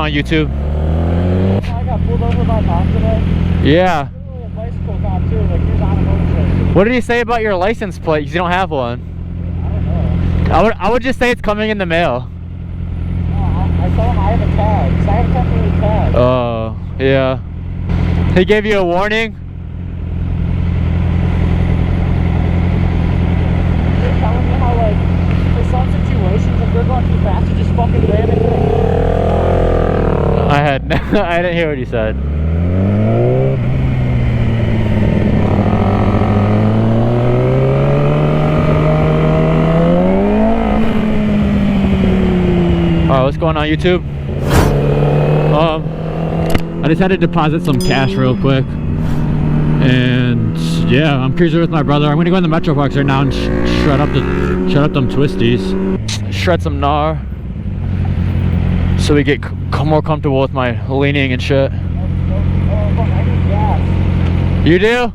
on YouTube? I got pulled over by a cop today. Yeah. A bicycle cop too, like he was on a motorcycle. What did he say about your license plate? Because you don't have one. I don't know. I would just say it's coming in the mail. I told him I have a tag, because I have a temporary tag. Oh, yeah. He gave you a warning? They're telling me how, like, for some situations, if they're going too fast, you just fucking ram into them. I didn't hear what he said. Alright, what's going on YouTube? I just had to deposit some cash real quick. And yeah, I'm cruising with my brother. I'm gonna go in the Metro Parks right now and shred up them twisties. Shred some gnar. So we get more comfortable with my leaning and shit. I need gas. You do?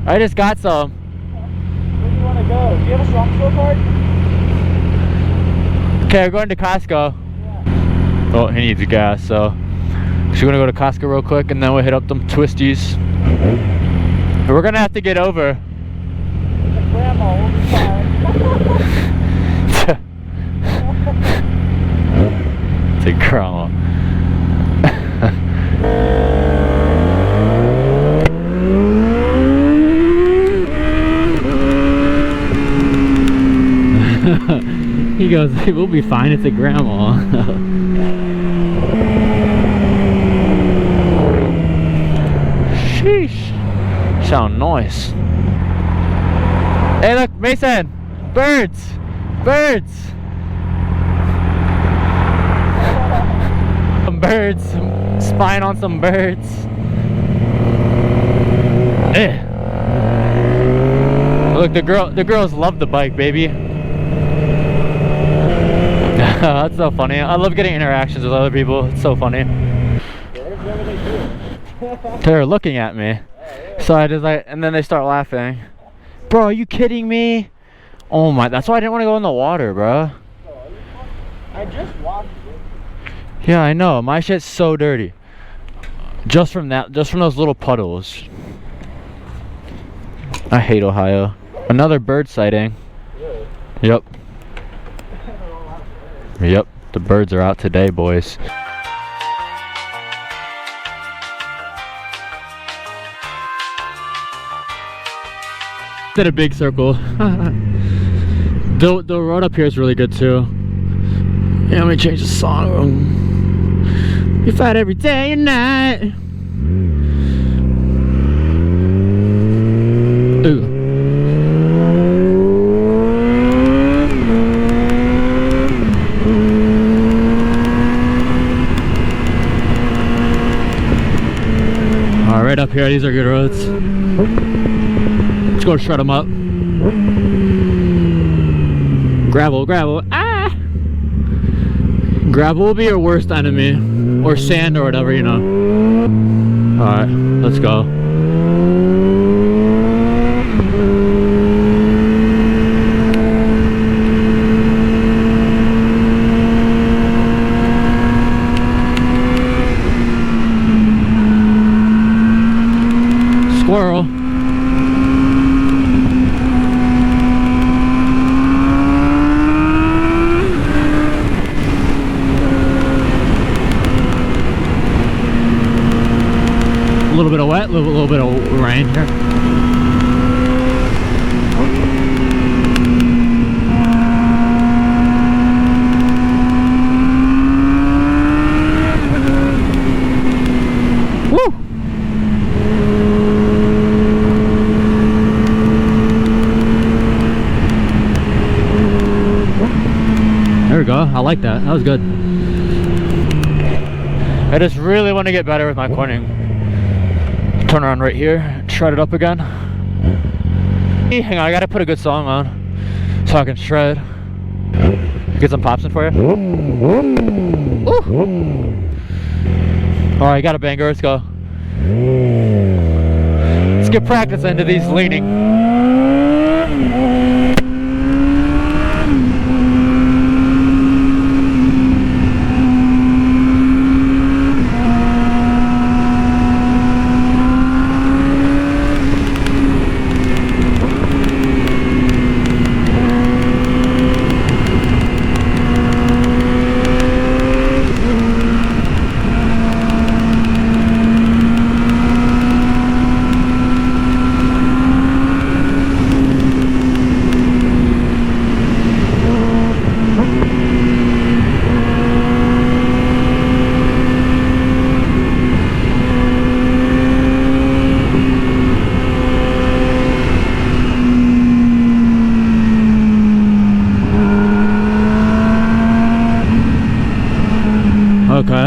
I just got some. Where do you want to go? Do you have a Snapcaht card? Okay, we're going to Costco. Yeah. Oh, he needs gas, so we're gonna go to Costco real quick and then we'll hit up them twisties. We're gonna have to get over. The grandma will be fine. To grandma. He goes, hey, we'll be fine, it's a grandma. Sheesh. Sound nice. Hey look, Mason! Birds! Birds! Some birds. Spying on some birds. Eh. Look, the girls love the bike, baby. That's so funny. I love getting interactions with other people. It's so funny. They're looking at me. So I just like, and then they start laughing. Bro, are you kidding me? Oh my, that's why I didn't want to go in the water, bro. I just washed it. Yeah, I know. My shit's so dirty. Just from those little puddles. I hate Ohio. Another bird sighting. Really? Yep. Yep, the birds are out today, boys. Did a big circle. The road up here is really good too. Yeah, let me change the song. We fight every day and night. Ooh. All right, up here, these are good roads. Let's go shred them up. Gravel, gravel, ah! Gravel will be your worst enemy. Or sand or whatever, you know. Alright, let's go. Squirrel. A little bit of wet, a little bit of rain here. Woo! There we go. I like that. That was good. I just really want to get better with my cornering. Turn around right here, shred it up again. Hang on, I gotta put a good song on so I can shred. Get some pops in for you. Alright, got a banger, let's go. Let's get practice into these leaning.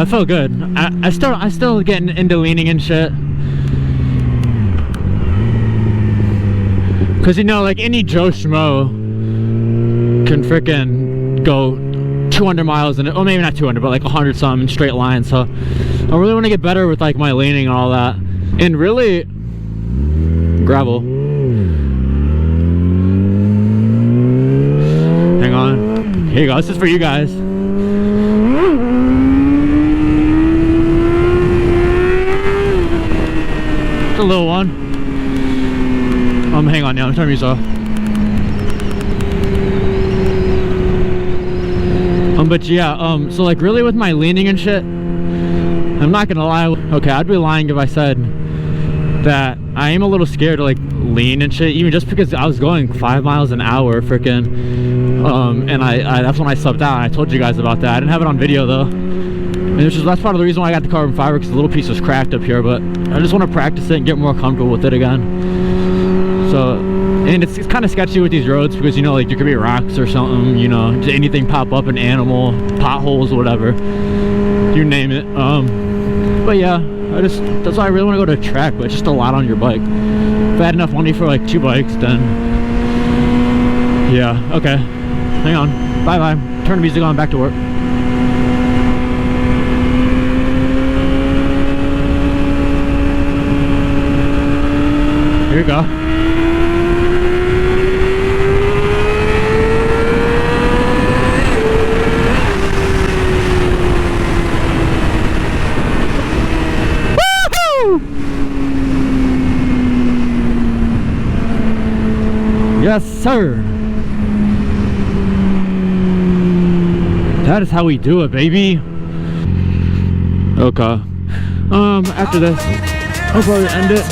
That felt good. I still getting into leaning and shit. Cause you know, like any Joe Schmo can frickin' go 200 miles in it, or maybe not 200, but like 100 something in straight line. So I really want to get better with like my leaning and all that. And really, gravel. Hang on. Here you go. This is for you guys. It's a little one. Hang on now. I'm turning these off. But yeah, so like really with my leaning and shit, I'm not gonna lie. Okay, I'd be lying if I said that I am a little scared to like lean and shit, even just because I was going 5 miles an hour freaking, and I that's when I slept out. I told you guys about that. I didn't have it on video though, and that's part of the reason why I got the carbon fiber, because the little piece was cracked up here. But I just want to practice it and get more comfortable with it again. So, and it's kind of sketchy with these roads because, you know, like there could be rocks or something, you know, just anything pop up, an animal, potholes, whatever, you name it. But yeah, that's why I really want to go to a track, but it's just a lot on your bike. If I had enough money for like 2 bikes, then yeah. Okay, hang on, bye bye, turn the music on, back to work. Here you go. Yes, sir. That is how we do it, baby. Okay. After this, I'll probably end it.